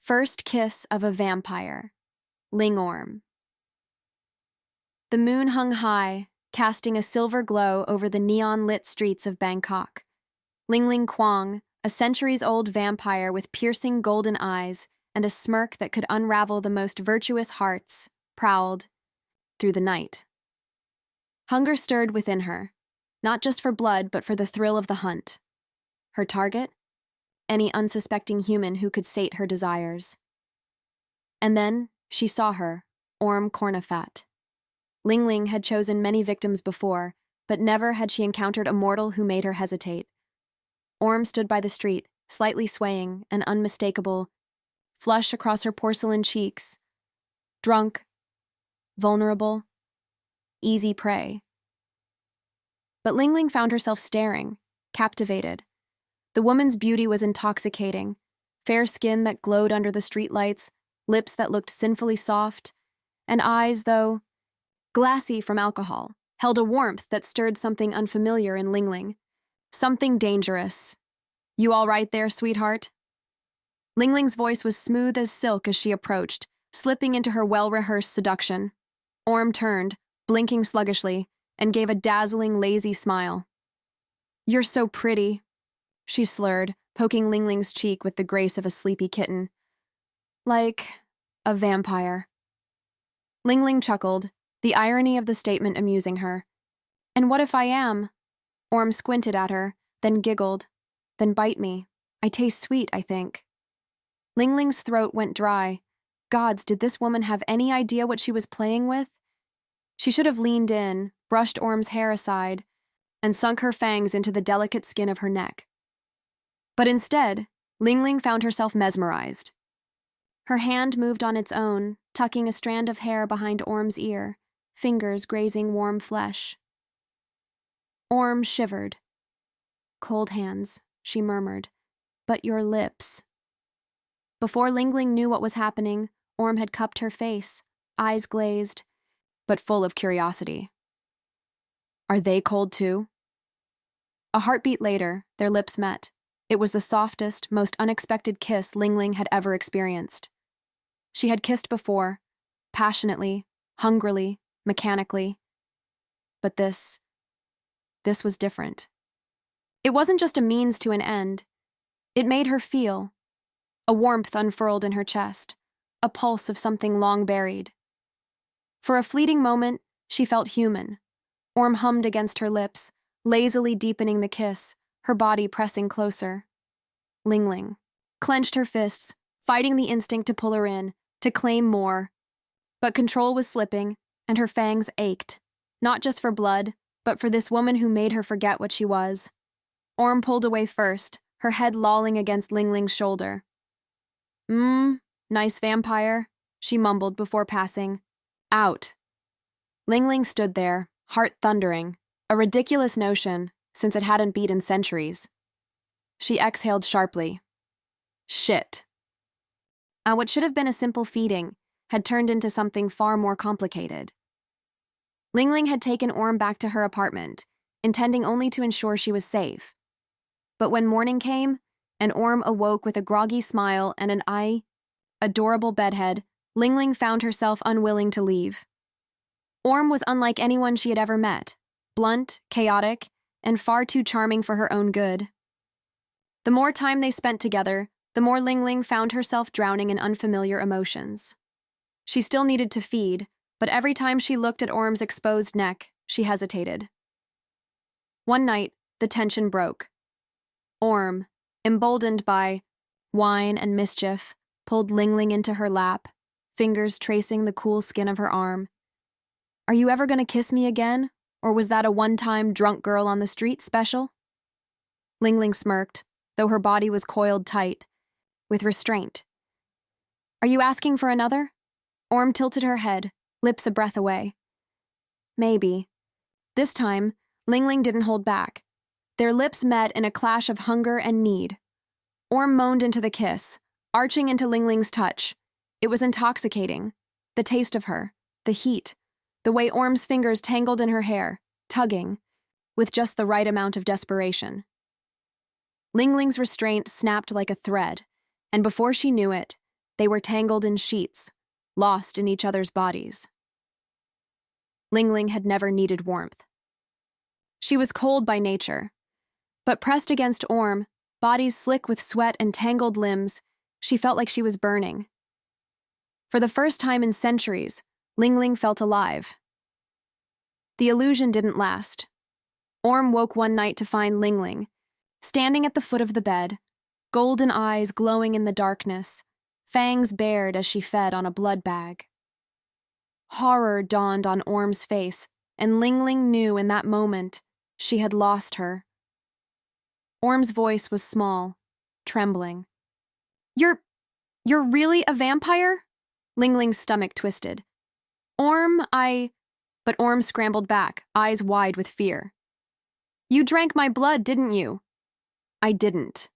First kiss of a vampire. Lingorm. The moon hung high, casting a silver glow over the neon-lit streets of Bangkok. Lingling Kwong, a centuries-old vampire with piercing golden eyes and a smirk that could unravel the most virtuous hearts, prowled through the night. Hunger stirred within her, not just for blood but for the thrill of the hunt. Her target? Any unsuspecting human who could sate her desires. And then she saw her, Orm Cornafat. Lingling had chosen many victims before, but never had she encountered a mortal who made her hesitate. Orm stood by the street, slightly swaying and unmistakable, flush across her porcelain cheeks. Drunk, vulnerable, easy prey. But Lingling found herself staring, captivated. The woman's beauty was intoxicating, fair skin that glowed under the streetlights, lips that looked sinfully soft, and eyes, though glassy from alcohol, held a warmth that stirred something unfamiliar in Lingling. Something dangerous. "You all right there, sweetheart?" Lingling's voice was smooth as silk as she approached, slipping into her well-rehearsed seduction. Orm turned, blinking sluggishly, and gave a dazzling, lazy smile. "You're so pretty," she slurred, poking Lingling's cheek with the grace of a sleepy kitten. "Like a vampire." Lingling chuckled, the irony of the statement amusing her. "And what if I am?" Orm squinted at her, then giggled. "Then bite me. I taste sweet, I think." Lingling's throat went dry. Gods, did this woman have any idea what she was playing with? She should have leaned in, brushed Orm's hair aside, and sunk her fangs into the delicate skin of her neck. But instead, Lingling found herself mesmerized. Her hand moved on its own, tucking a strand of hair behind Orm's ear, fingers grazing warm flesh. Orm shivered. "Cold hands," she murmured, "but your lips." Before Lingling knew what was happening, Orm had cupped her face, eyes glazed, but full of curiosity. "Are they cold too?" A heartbeat later, their lips met. It was the softest, most unexpected kiss Lingling had ever experienced. She had kissed before, passionately, hungrily, mechanically. But this was different. It wasn't just a means to an end. It made her feel. A warmth unfurled in her chest, a pulse of something long buried. For a fleeting moment, she felt human. Orm hummed against her lips, lazily deepening the kiss, her body pressing closer. Lingling clenched her fists, fighting the instinct to pull her in, to claim more. But control was slipping, and her fangs ached, not just for blood, but for this woman who made her forget what she was. Orm pulled away first, her head lolling against Lingling's shoulder. Nice vampire," she mumbled before passing. "Out." Lingling stood there, heart thundering, a ridiculous notion, since it hadn't beat in centuries. She exhaled sharply. Shit. What should have been a simple feeding had turned into something far more complicated. Lingling had taken Orm back to her apartment, intending only to ensure she was safe. But when morning came, and Orm awoke with a groggy smile and an adorable bedhead, Lingling found herself unwilling to leave. Orm was unlike anyone she had ever met, blunt, chaotic, and far too charming for her own good. The more time they spent together, the more Lingling found herself drowning in unfamiliar emotions. She still needed to feed, but every time she looked at Orm's exposed neck, she hesitated. One night, the tension broke. Orm, emboldened by wine and mischief, pulled Lingling into her lap, fingers tracing the cool skin of her arm. "Are you ever going to kiss me again, or was that a one-time drunk girl on the street special?" Lingling smirked, though her body was coiled tight, with restraint. "Are you asking for another?" Orm tilted her head, lips a breath away. "Maybe." This time, Lingling didn't hold back. Their lips met in a clash of hunger and need. Orm moaned into the kiss, arching into Lingling's touch. It was intoxicating. The taste of her, the heat, the way Orm's fingers tangled in her hair, tugging, with just the right amount of desperation. Lingling's restraint snapped like a thread, and before she knew it, they were tangled in sheets, lost in each other's bodies. Lingling had never needed warmth. She was cold by nature, but pressed against Orm, bodies slick with sweat and tangled limbs, she felt like she was burning. For the first time in centuries, Lingling felt alive. The illusion didn't last. Orm woke one night to find Lingling, standing at the foot of the bed, golden eyes glowing in the darkness, fangs bared as she fed on a blood bag. Horror dawned on Orm's face, and Lingling knew in that moment she had lost her. Orm's voice was small, trembling. You're really a vampire? Lingling's stomach twisted. Orm, But Orm scrambled back, eyes wide with fear. You drank my blood, didn't you? I didn't.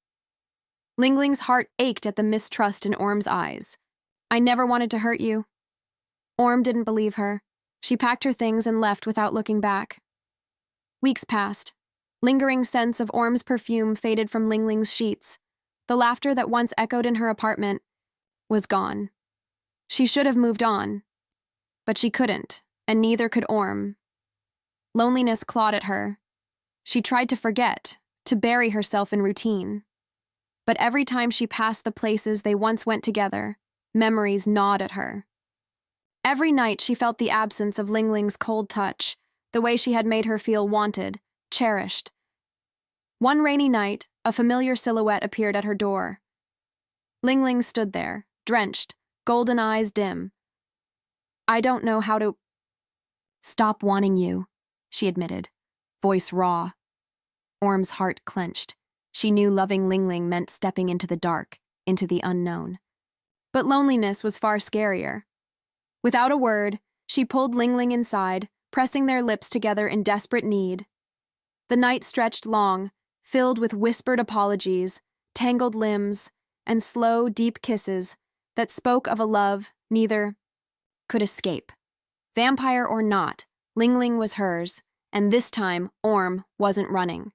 Lingling's heart ached at the mistrust in Orm's eyes. I never wanted to hurt you. Orm didn't believe her. She packed her things and left without looking back. Weeks passed. Lingering scents of Orm's perfume faded from Lingling's sheets. The laughter that once echoed in her apartment was gone. She should have moved on, but she couldn't, and neither could Orm. Loneliness clawed at her. She tried to forget, to bury herself in routine. But every time she passed the places they once went together, memories gnawed at her. Every night she felt the absence of Lingling's cold touch, the way she had made her feel wanted, cherished. One rainy night, a familiar silhouette appeared at her door. Lingling stood there, drenched, golden eyes dim. I don't know how to... Stop wanting you, she admitted, voice raw. Orm's heart clenched. She knew loving Lingling meant stepping into the dark, into the unknown. But loneliness was far scarier. Without a word, she pulled Lingling inside, pressing their lips together in desperate need. The night stretched long, filled with whispered apologies, tangled limbs, and slow, deep kisses that spoke of a love neither could escape. Vampire or not, Lingling was hers, and this time Orm wasn't running.